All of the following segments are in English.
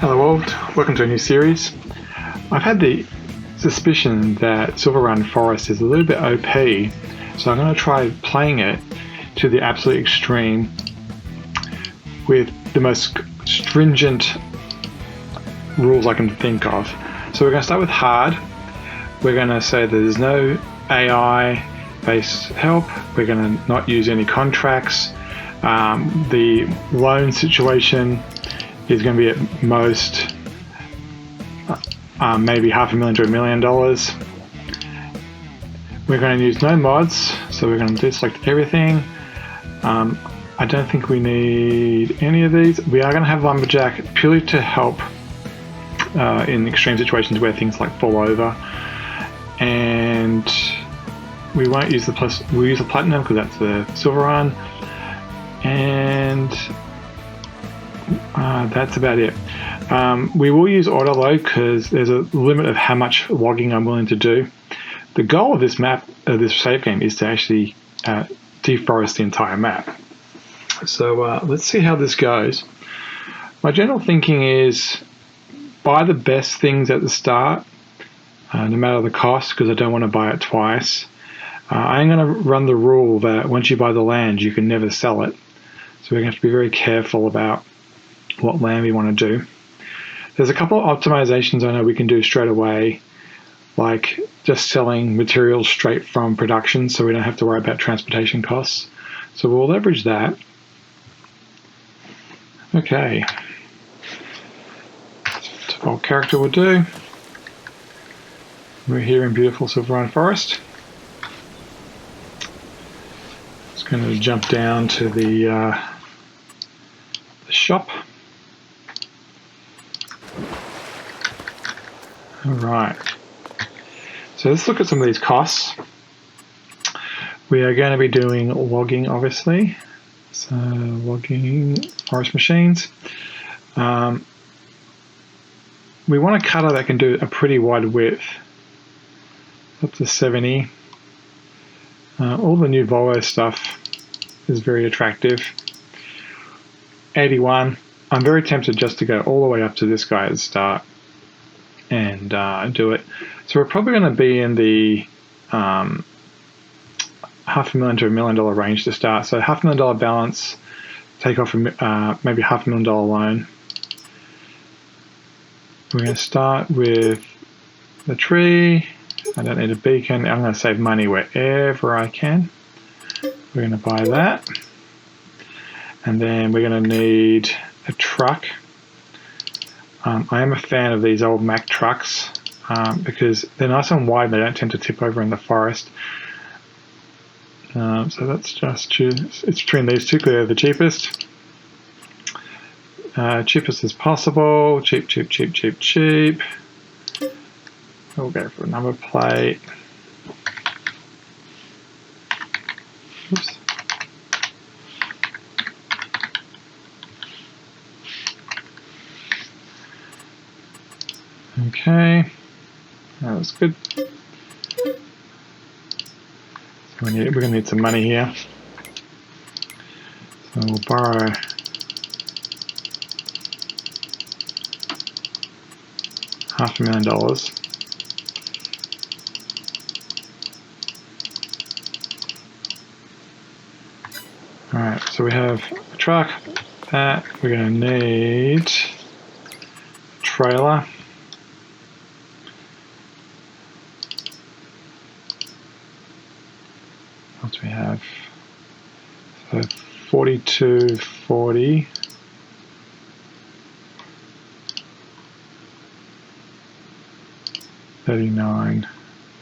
Hello world, welcome to a new series. I've had the suspicion that Silverrun Forest is a little bit OP, so I'm going to try playing it to the absolute extreme with the most stringent rules I can think of. So we're going to start with hard. We're going to say there's no AI based help. We're going to not use any contracts. The loan situation is going to be at most maybe $500,000 to $1 million. We're going to use no mods, so we're going to deselect everything. I don't think we need any of these. We are going to have lumberjack purely to help in extreme situations where things like fall over, and we won't use the plus. We'll use the platinum because that's the Silverrun, and that's about it. We will use auto load because there's a limit of how much logging I'm willing to do. The goal of this map, this save game, is to actually deforest the entire map. So let's see how this goes. My general thinking is buy the best things at the start, no matter the cost, because I don't want to buy it twice. I'm going to run the rule that once you buy the land, you can never sell it. So we're going to have to be very careful about what land we want to do. There's a couple of optimizations I know we can do straight away, like just selling materials straight from production so we don't have to worry about transportation costs. So we'll leverage that. Okay. Default character will do. We're here in beautiful Silverrun Forest. Just going to jump down to the shop. All right. So let's look at some of these costs. We are going to be doing logging, obviously. So logging forest machines. We want a cutter that can do a pretty wide width, up to 70. All the new Volvo stuff is very attractive. 81. I'm very tempted just to go all the way up to this guy at the start and do it. So we're probably going to be in the $500,000 to $1 million range to start. So $500,000 balance, take off maybe $500,000 loan. We're going to start with the tree. I don't need a beacon. I'm going to save money wherever I can. We're going to buy that. And then we're going to need a truck. I am a fan of these old Mack trucks because they're nice and wide and they don't tend to tip over in the forest. So let's just choose. It's between these two because they're the cheapest. Cheapest as possible. Cheap, cheap, cheap, cheap, cheap. We'll go for a number plate. Oops. Okay, that was good. So we're going to need some money here. So we'll borrow $500,000. All right, so we have a truck. That we're going to need a trailer. What do we have? So 42, 40. $39.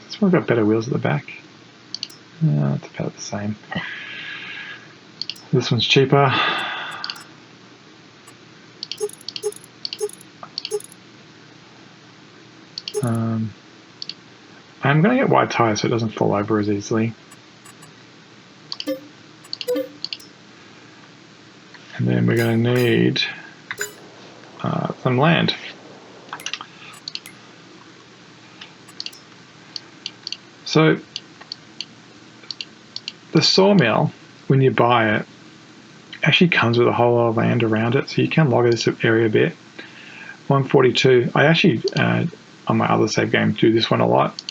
This one's got better wheels at the back. No, it's about the same. This one's cheaper. I'm going to get wide tires so it doesn't fall over as easily. And then we're going to need some land. So the sawmill, when you buy it, actually comes with a whole lot of land around it, so you can log this area a bit. 142. I actually, on my other save game, do this one a lot.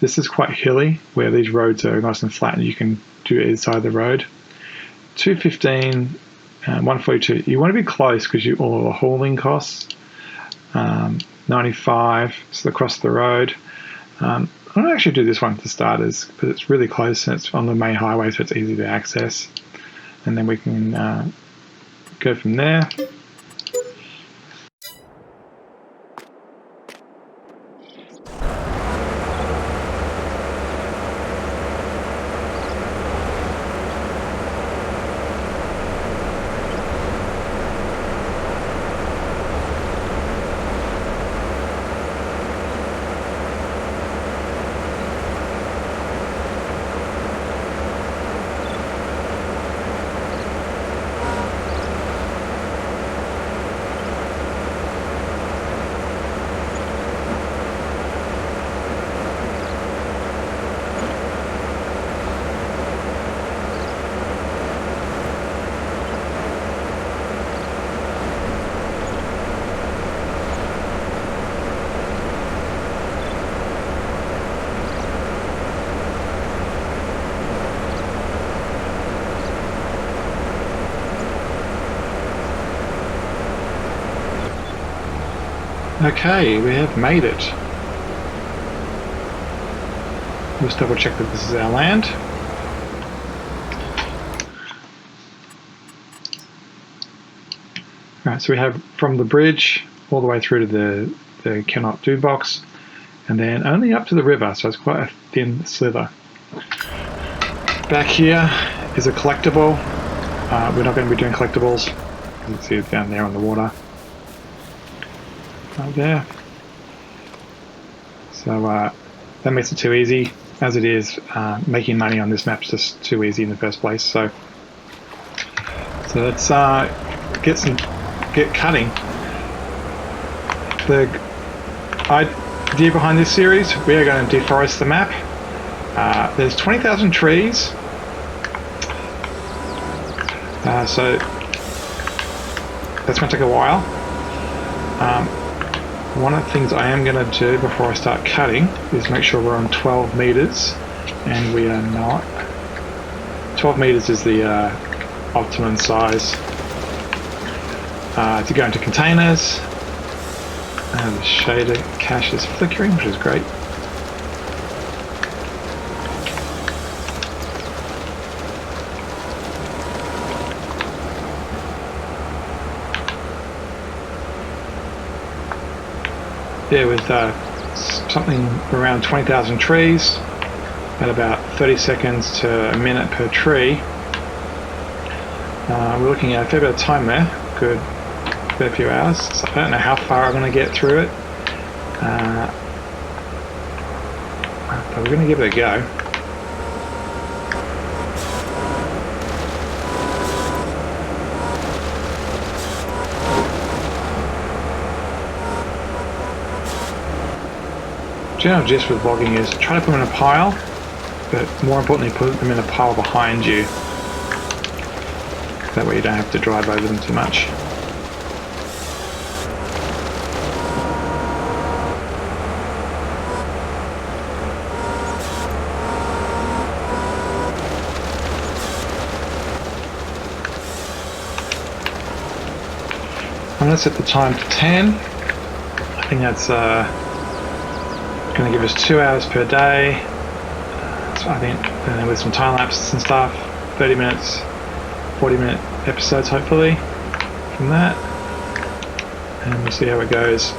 This is quite hilly, where these roads are nice and flat and you can do either side of the road. 215, 142. You want to be close because all the hauling costs. 95, so across the road. I'm going to actually do this one for starters because it's really close and it's on the main highway, so it's easy to access. And then we can go from there. Okay, we have made it. Let's double check that this is our land. Alright, so we have from the bridge all the way through to the cannot do box, and then only up to the river, so it's quite a thin slither. Back here is a collectible. We're not going to be doing collectibles. You can see it down there on the water. Right there. So that makes it too easy. As it is, making money on this map is just too easy in the first place. So let's get cutting. The idea behind this series, we are going to deforest the map. There's 20,000 trees. So that's going to take a while. One of the things I am going to do before I start cutting is make sure we're on 12 meters, and we are not. 12 meters is the optimum size to go into containers. And the shader cache is flickering, which is great. Yeah, with something around 20,000 trees at about 30 seconds to a minute per tree. We're looking at a fair bit of time there, good fair few hours. So I don't know how far I'm going to get through it, but we're going to give it a go. General gist with logging is try to put them in a pile, but more importantly put them in a pile behind you. That way you don't have to drive over them too much. I'm going to set the time to 10. I think that's going to give us 2 hours per day. So I think with some time lapses and stuff, 30 minutes, 40-minute episodes hopefully from that, and we'll see how it goes.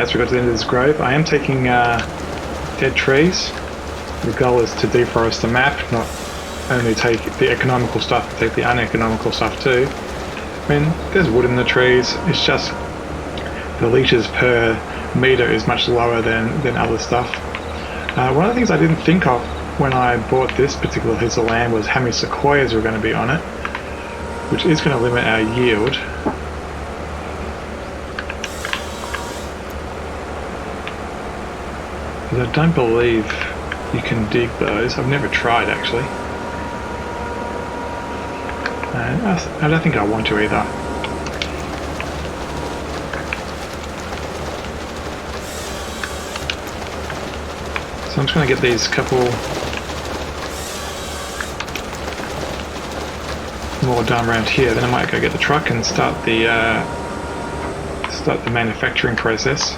as we got to the end of this grove, I am taking dead trees. The goal is to deforest the map, not only take the economical stuff, but take the uneconomical stuff too. I mean, there's wood in the trees, it's just the litres per metre is much lower than other stuff. One of the things I didn't think of when I bought this particular piece of land was how many sequoias were going to be on it, which is going to limit our yield. Because I don't believe you can dig those. I've never tried actually. I don't think I want to either. So I'm just going to get these couple more done around here. Then I might go get the truck and start the manufacturing process.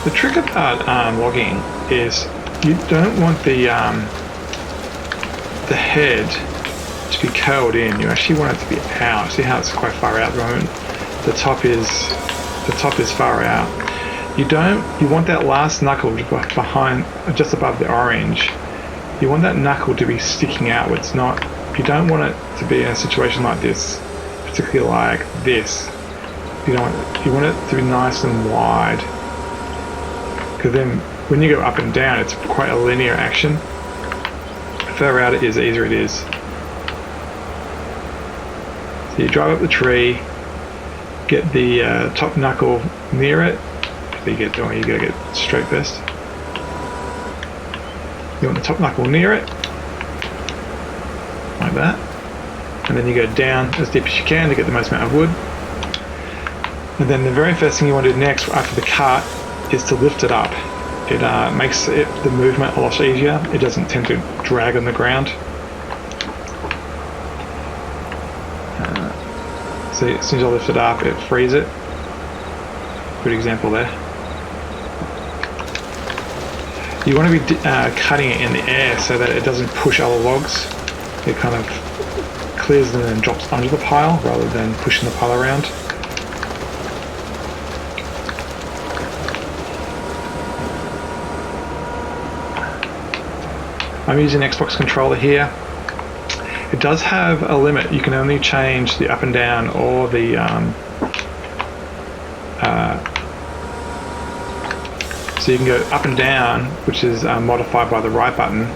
The trick about logging is you don't want the head to be curled in. You actually want it to be out. See how it's quite far out at the moment? The top is far out. You want that last knuckle behind, just above the orange. You want that knuckle to be sticking outwards. You don't want it to be in a situation like this, particularly like this. You want it to be nice and wide. Because then when you go up and down, it's quite a linear action. The further out it is, the easier it is. So you drive up the tree, get the top knuckle near it. You gotta get straight first. You want the top knuckle near it, like that. And then you go down as deep as you can to get the most amount of wood. And then the very first thing you want to do next after the cut is to lift it up. It makes the movement a lot easier. It doesn't tend to drag on the ground. So as soon as I lift it up, it frees it. Good example there. You want to be cutting it in the air so that it doesn't push other logs. It kind of clears them and drops under the pile rather than pushing the pile around. I'm using an Xbox controller here. It does have a limit. You can only change the up and down or the so you can go up and down, which is modified by the right button.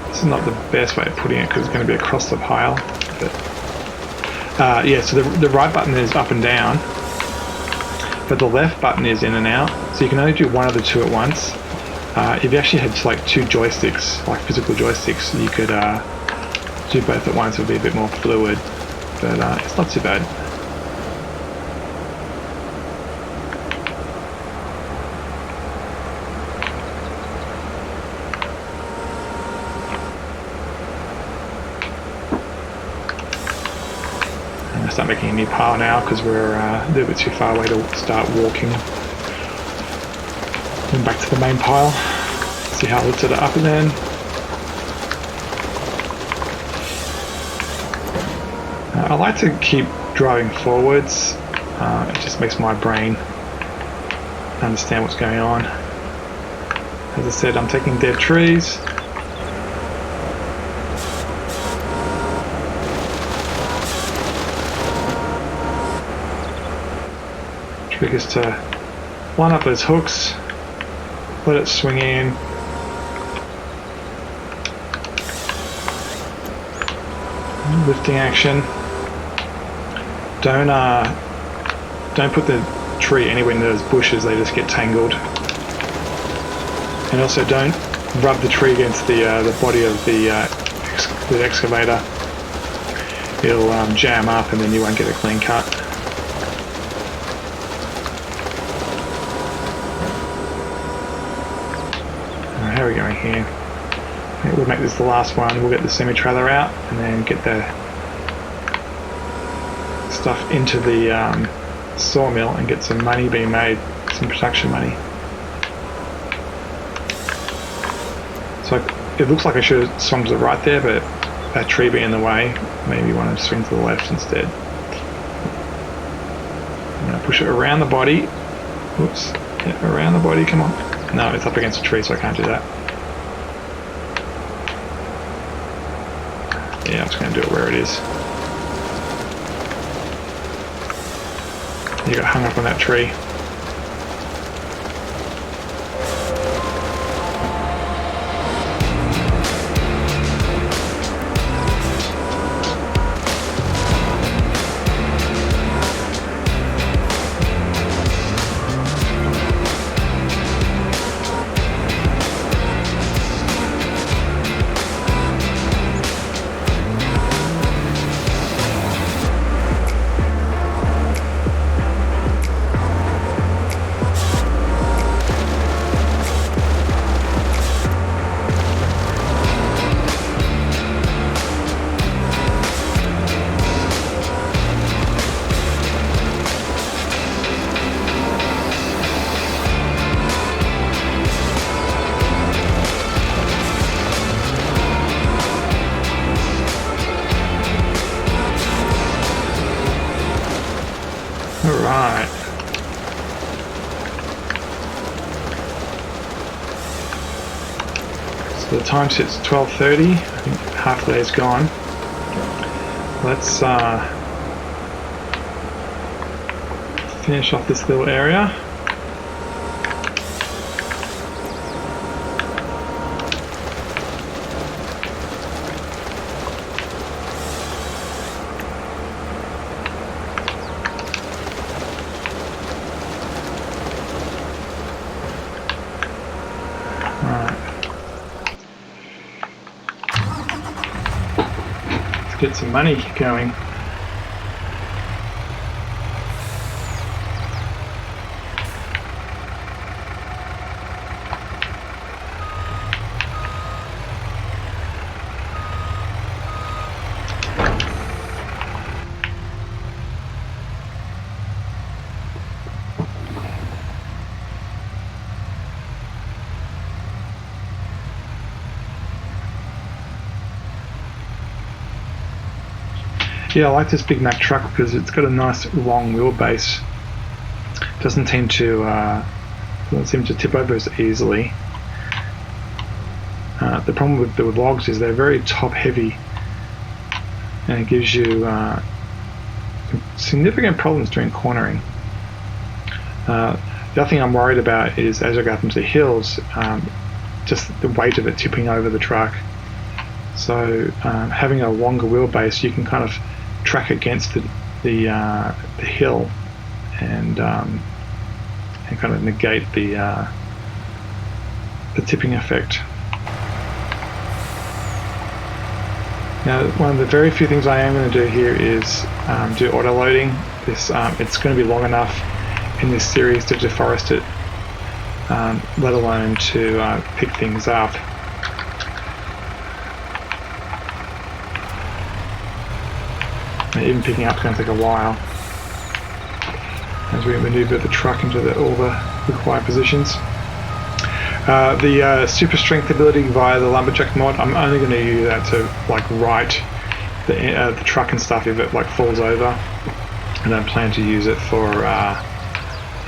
This is not the best way of putting it because it's going to be across the pile. But, yeah, so the right button is up and down, but the left button is in and out. So you can only do one of the two at once. If you actually had like two joysticks, like physical joysticks, you could do both at once. It would be a bit more fluid, but it's not too bad. I'm going to start making a new pile now because we're a little bit too far away to start walking. Then back to the main pile, see how I lifted it up and then. I like to keep driving forwards, it just makes my brain understand what's going on. As I said, I'm taking dead trees. Trick is to line up those hooks. Let it swing in. Lifting action. Don't put the tree anywhere near those bushes, they just get tangled. And also don't rub the tree against the body of the excavator. It'll jam up and then you won't get a clean cut. How are we going here? We'll make this the last one. We'll get the semi-trailer out and then get the stuff into the sawmill and get some money being made, some production money. it looks like I should have swung to the right there, but that tree being in the way, maybe want to swing to the left instead. I'm going to push it around the body. Whoops. Yeah, around the body, come on. No, it's up against a tree, so I can't do that. Yeah, I'm just going to do it where it is. You got hung up on that tree. Alright. So the time sits 12:30. I think half the day's gone. Let's finish off this little area. Get some money going. Yeah, I like this Big Mac truck because it's got a nice long wheelbase. Doesn't seem to tip over as easily. The problem with the logs is they're very top heavy, and it gives you significant problems during cornering. The other thing I'm worried about is as I go up into the hills, just the weight of it tipping over the truck. So having a longer wheelbase, you can kind of track against the hill and kind of negate the tipping effect. Now, one of the very few things I am going to do here is do auto loading. This it's going to be long enough in this series to deforest it, let alone to pick things up. And even picking up is going to take a while as we maneuver the truck into all the required positions. The super strength ability via the lumberjack mod, I'm only going to use that to like right the truck and stuff if it like falls over. I don't plan to use it for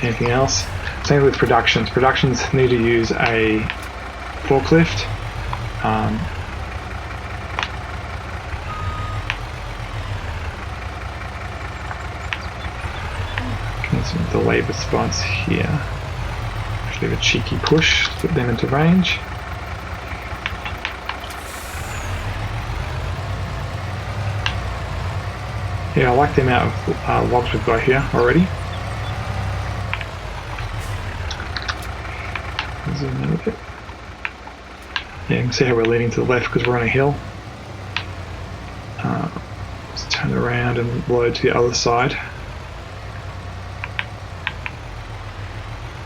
anything else. Same with productions. Productions need to use a forklift. The labour spots here. Actually, a cheeky push to put them into range. Yeah, I like the amount of logs we've got here already. Zoom in a bit. Yeah, you can see how we're leaning to the left because we're on a hill. Let's turn around and load to the other side.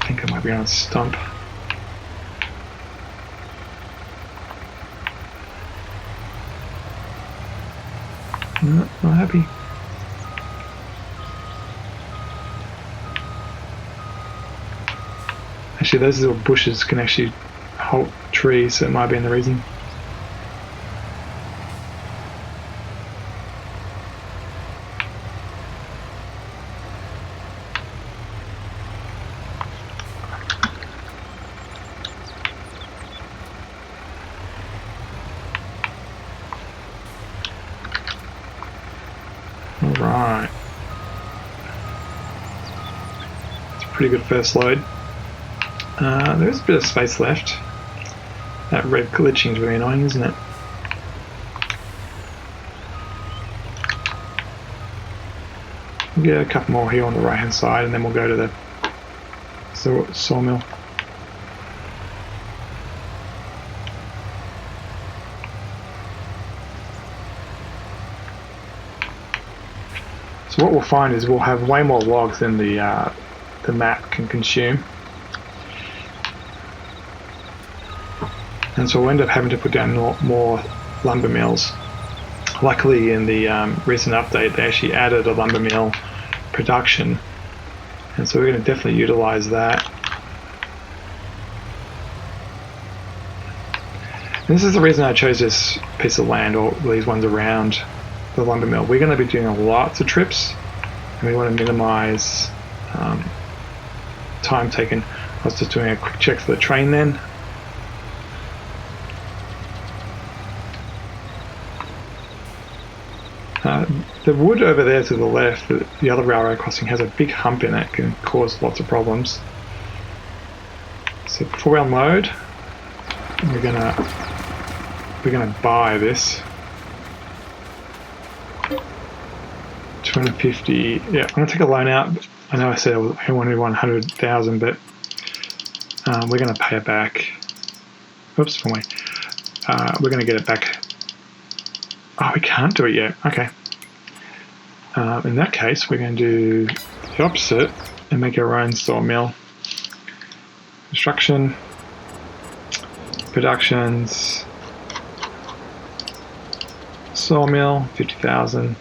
I think I might be on a stump. No, not happy. Actually, those little bushes can actually halt trees, so it might be in the reason. All right. It's a pretty good first load. There is a bit of space left. That red glitching is very annoying, isn't it? We'll get a couple more here on the right hand side, and then we'll go to the sawmill. So what we'll find is we'll have way more logs than the map can consume, and so we'll end up having to put down more lumber mills. Luckily, in the recent update, they actually added a lumber mill production, and so we're going to definitely utilize that. And this is the reason I chose this piece of land, or these ones around the lumber mill. We're going to be doing lots of trips, and we want to minimize time taken. I was just doing a quick check for the train then. The wood over there to the left, the other railroad crossing, has a big hump in it, can cause lots of problems. So before we unload, we're gonna buy this 250. Yeah, I'm gonna take a loan out. I know I said I wanted 100,000, but we're gonna pay it back. Oops, wrong way. We're gonna get it back. Oh, we can't do it yet. Okay. In that case, we're going to do the opposite and make our own sawmill. Construction, productions, sawmill, 50,000.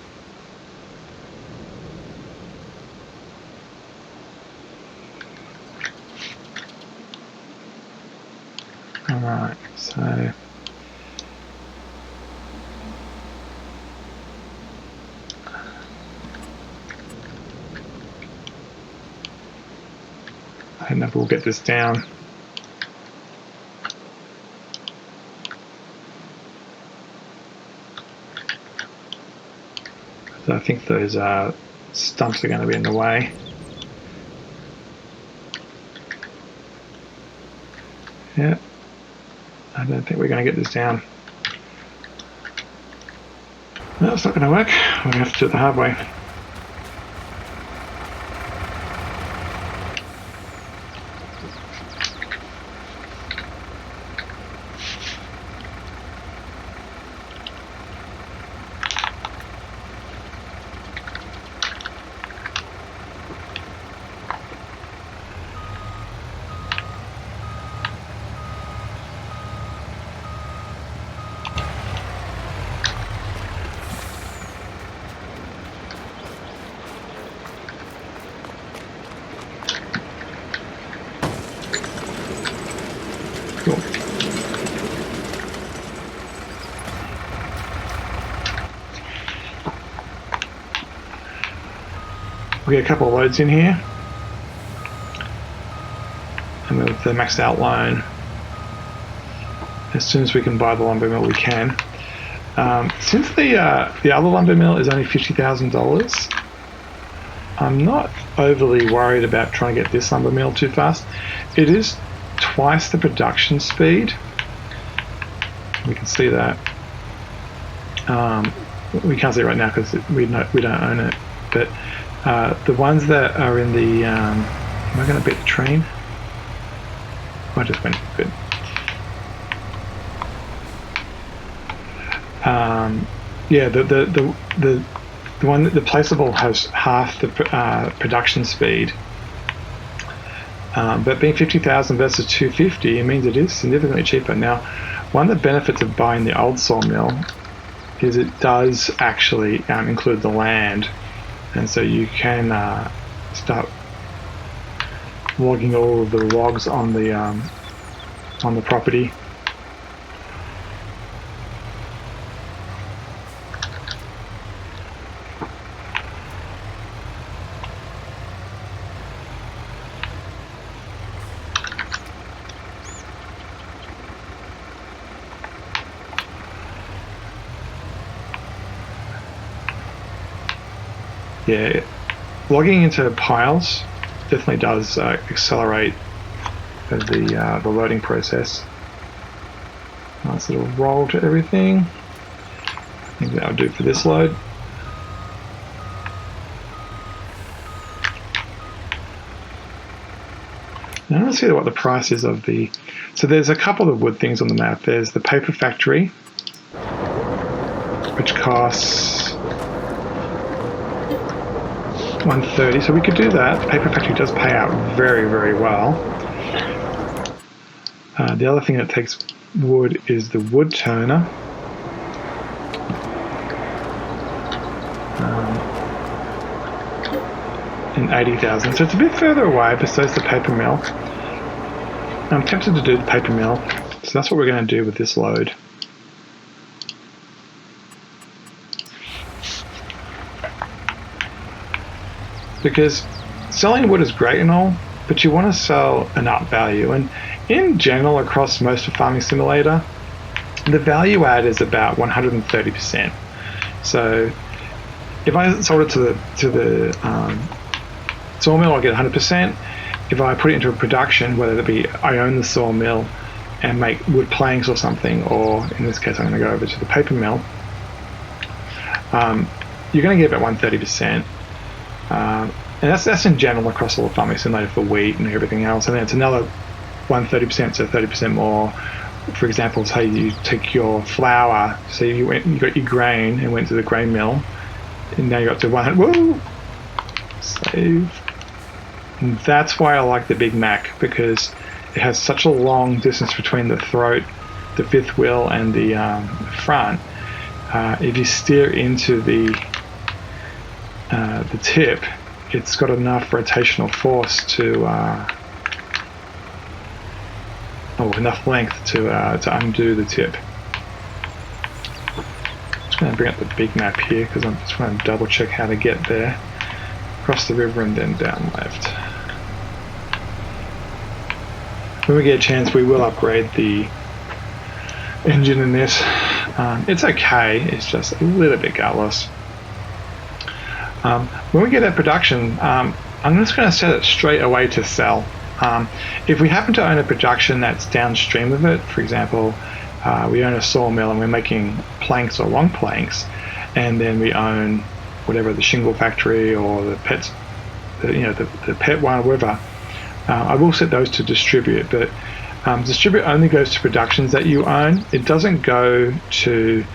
All right, so. I don't know if we'll get this down. So I think those stumps are going to be in the way. Yeah, I don't think we're going to get this down. No, it's not going to work. We're going to have to do it the hard way. We'll get a couple of loads in here, and with the maxed out loan, as soon as we can buy the lumber mill, we can. Since the other lumber mill is only $50,000, I'm not overly worried about trying to get this lumber mill too fast. It is twice the production speed. We can see that. We can't see it right now because we don't own it, but the ones that are in the am I going to beat the train? I just went good. Yeah, the one, the placeable has half the production speed, but being 50,000 versus 250, it means it is significantly cheaper. Now, one of the benefits of buying the old sawmill is it does actually include the land, and so you can start logging all of the logs on the property. yeah, logging into piles definitely does accelerate the loading process. Nice little roll to everything. I think that'll do for this load. Now let's see what the price is of the... So there's a couple of wood things on the map. There's the paper factory, which costs 130, so we could do that. The paper factory does pay out very, very well. The other thing that takes wood is the wood turner. And 80,000, so it's a bit further away, but so is the paper mill. I'm tempted to do the paper mill, so that's what we're going to do with this load. Because selling wood is great and all, but you want to sell an up value, and in general across most of Farming Simulator, the value add is about 130%. So if I sold it to the sawmill, I'll get 100%. If I put it into a production, whether it be I own the sawmill and make wood planks or something, or in this case I'm going to go over to the paper mill, you're going to get about 130%. And that's in general across all the Farming Simulator for wheat and everything else. And then it's another 130%, so 30% more. For example, say you take your flour, so you got your grain and went to the grain mill, and now you got to 100. Whoa! Save. And that's why I like the Big Mac, because it has such a long distance between the throat, the fifth wheel, and the front. If you steer into the tip, it's got enough rotational force to, enough length to undo the tip. I'm just going to bring up the big map here because I'm just trying to double check how to get there. Across the river and then down left. When we get a chance, we will upgrade the engine in this. It's okay, it's just a little bit gutless. When we get that production, I'm just going to set it straight away to sell. If we happen to own a production that's downstream of it, for example, we own a sawmill and we're making planks or long planks, and then we own whatever, the shingle factory or the pets, the pet one or whatever, I will set those to distribute, but distribute only goes to productions that you own. It doesn't go to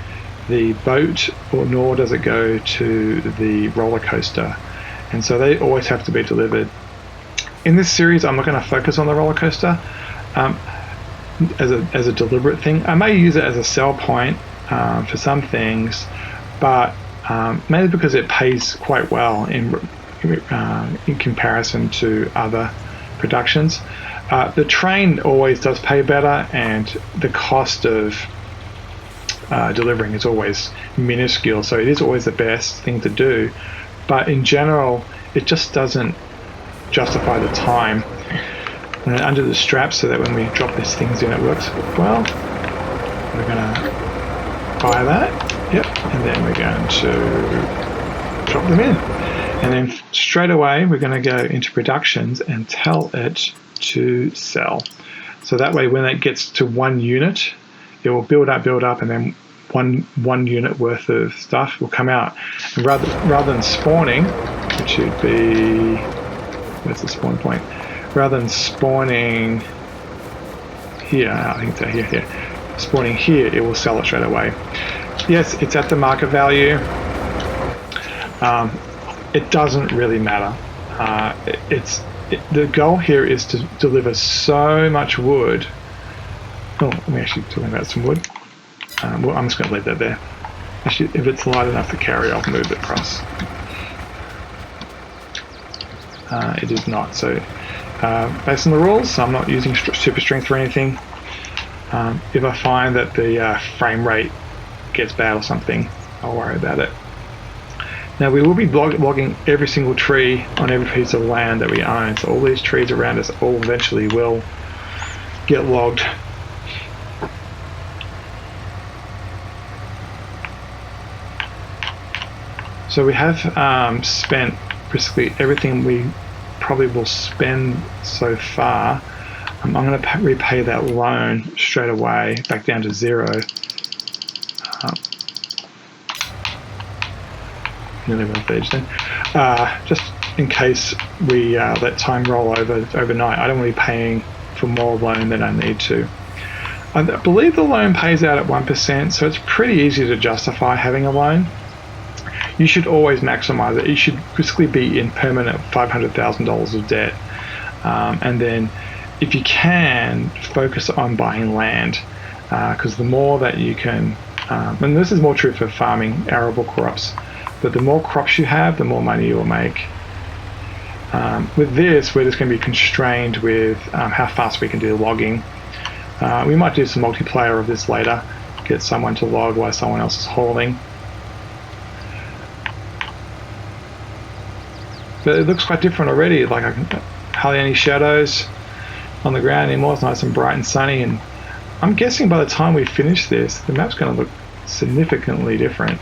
the boat, or nor does it go to the roller coaster, and so they always have to be delivered. In this series, I'm not going to focus on the roller coaster as a deliberate thing. I may use it as a sell point for some things, but mainly because it pays quite well in comparison to other productions. The train always does pay better, and the cost of delivering is always minuscule, so it is always the best thing to do, but in general it just doesn't justify the time. And under the straps, so that when we drop these things in it works well. We're going to buy that, yep, and then we're going to drop them in, and then straight away we're going to go into productions and tell it to sell. So that way when it gets to 1 unit, it will build up, and then one unit worth of stuff will come out. And rather than spawning, which would be, where's the spawn point? Rather than spawning here, I think it's here. Spawning here, it will sell it straight away. Yes, it's at the market value. It doesn't really matter. The goal here is to deliver so much wood. Oh, I'm actually talking about some wood. Well, I'm just going to leave that there. Actually, if it's light enough to carry, I'll move it across. It is not. So, based on the rules, I'm not using super strength or anything. If I find that the frame rate gets bad or something, I'll worry about it. Now, we will be logging every single tree on every piece of land that we own. So all these trees around us all eventually will get logged. So we have spent basically everything we probably will spend so far. I'm going to repay that loan straight away back down to 0. Nearly 1 then. Just in case we let time roll over overnight, I don't want to be paying for more loan than I need to. I believe the loan pays out at 1%, so it's pretty easy to justify having a loan. You should always maximize it. You should basically be in permanent $500,000 of debt, and then if you can, focus on buying land, because the more that you can, and this is more true for farming arable crops, but the more crops you have, the more money you'll make. With this, we're just going to be constrained with how fast we can do logging. We might do some multiplayer of this later, get someone to log while someone else is hauling. But it looks quite different already, like hardly any shadows on the ground anymore. It's nice and bright and sunny, and I'm guessing by the time we finish this, the map's going to look significantly different.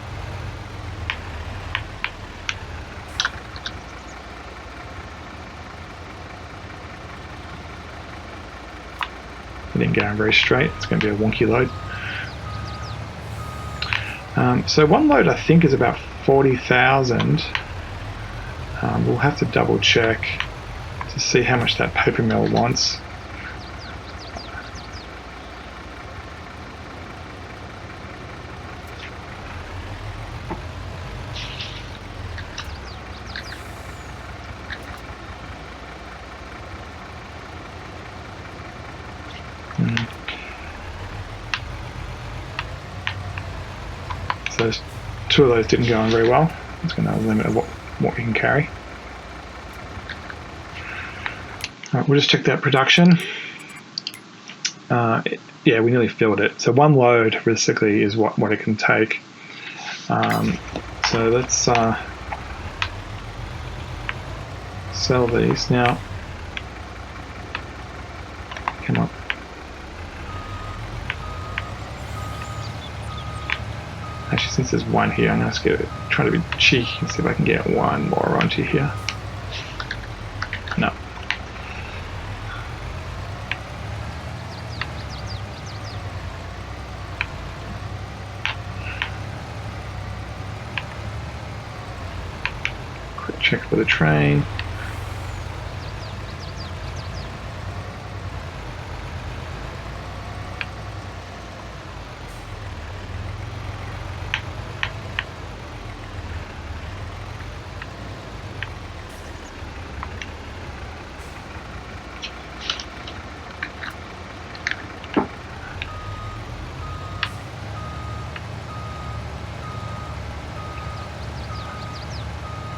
I didn't go very straight. It's going to be a wonky load. So one load I think is about 40,000. We'll have to double check to see how much that paper mill wants. So 2 of those didn't go on very well. It's going to limit what we can carry. All right, we'll just check that production. Yeah, we nearly filled it. So 1 load basically is what it can take. So let's sell these now. Come on. Actually, since there's 1 here, I'm going to try to be cheeky and see if I can get 1 more onto here. No. Quick check for the train.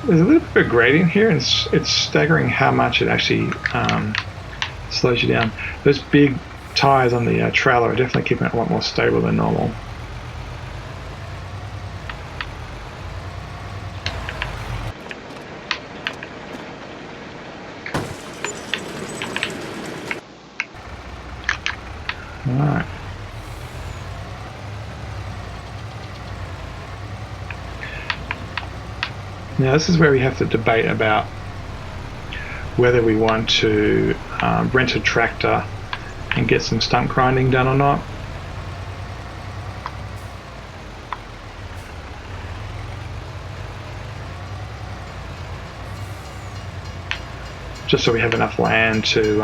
There's a little bit of a gradient here, and it's staggering how much it actually slows you down. Those big tires on the trailer are definitely keeping it a lot more stable than normal. Alright. Now this is where we have to debate about whether we want to rent a tractor and get some stump grinding done or not. Just so we have enough land to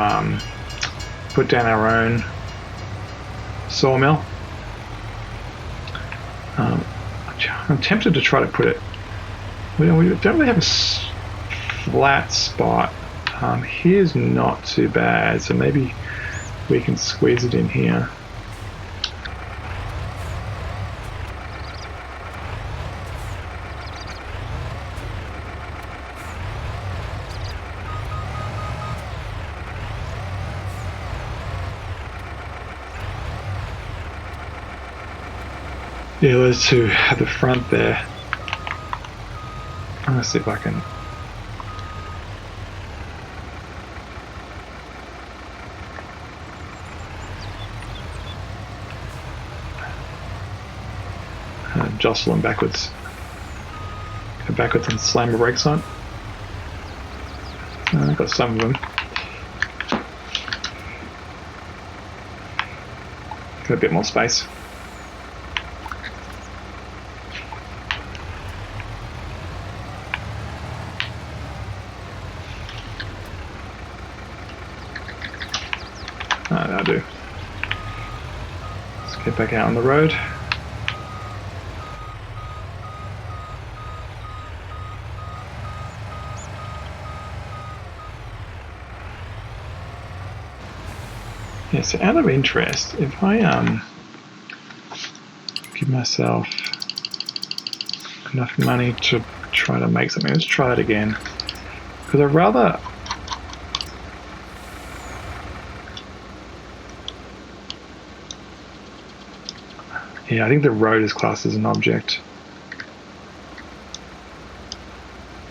put down our own sawmill. I'm tempted to try to put it. We don't really have a flat spot. Here's not too bad, so maybe we can squeeze it in here. Yeah, those 2 at the front there. I'm going to see if I can jostle them backwards. Go backwards and slam the brakes on. I've got some of them. Got a bit more space. That'll do. Let's get back out on the road. Yeah, so out of interest, if I give myself enough money to try to make something, let's try that again. Because I'd rather... Yeah, I think the road is classed as an object.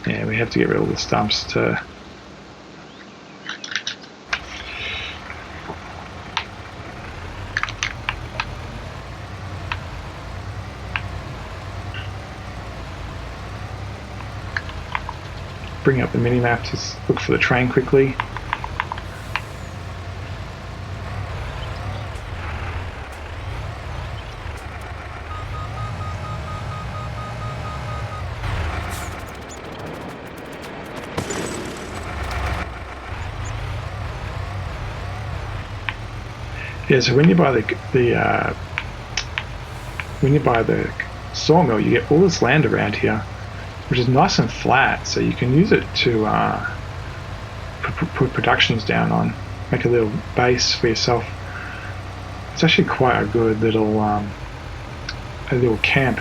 Yeah, we have to get rid of all the stumps to... Bring up the mini-map to look for the train quickly. Yeah, so when you buy the sawmill, you get all this land around here, which is nice and flat, so you can use it to put productions down on, make a little base for yourself. It's actually quite a good little camp.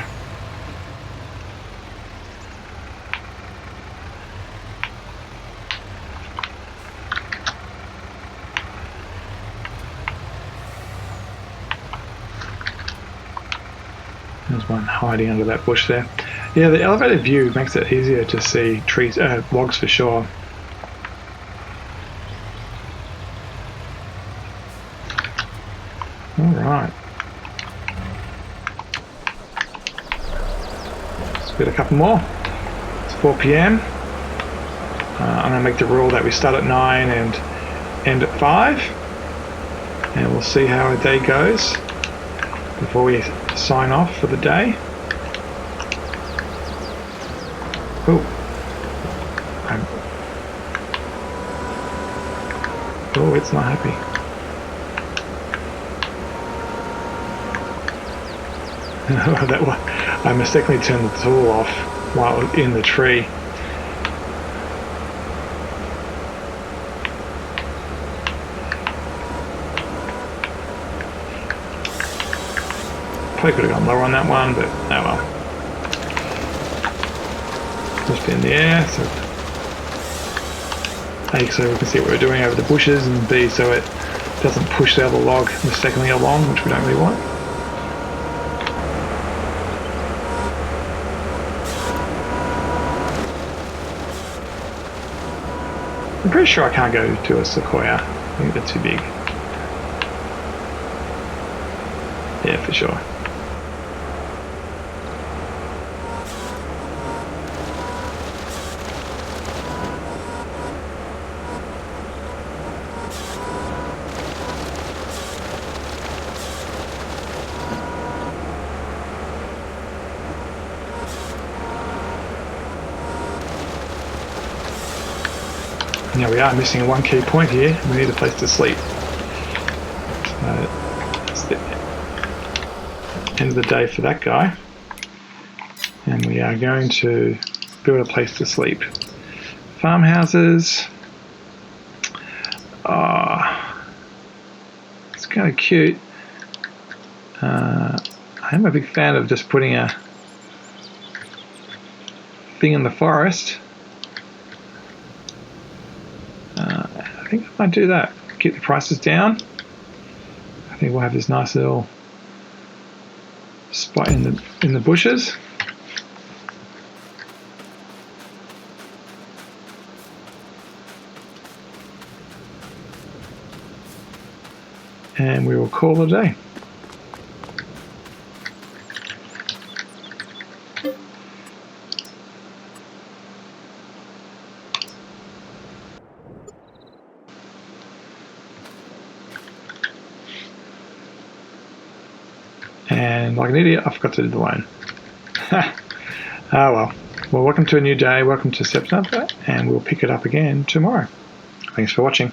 There's one hiding under that bush there. Yeah, the elevated view makes it easier to see trees, logs for sure. All right. Let's get a couple more. It's 4 p.m. I'm going to make the rule that we start at 9 and end at 5. And we'll see how our day goes before we sign off for the day. Oh, it's not happy. I mistakenly turned the tool off while it was in the tree. Probably could have gone lower on that one, but oh well. Just in the air, so A, so we can see what we're doing over the bushes, and B, so it doesn't push the other log mistakenly along, which we don't really want. I'm pretty sure I can't go to a sequoia. I think they're too big. Yeah, for sure. Now we are missing one key point here. We need a place to sleep. So that's the end of the day for that guy. And we are going to build a place to sleep. Farmhouses. It's kind of cute. I'm a big fan of just putting a thing in the forest. I think I might do that. Keep the prices down. I think we'll have this nice little spot in the bushes. And we will call it a day. And like an idiot, I forgot to do the loan. Ah well. Well, welcome to a new day. Welcome to September, and we'll pick it up again tomorrow. Thanks for watching.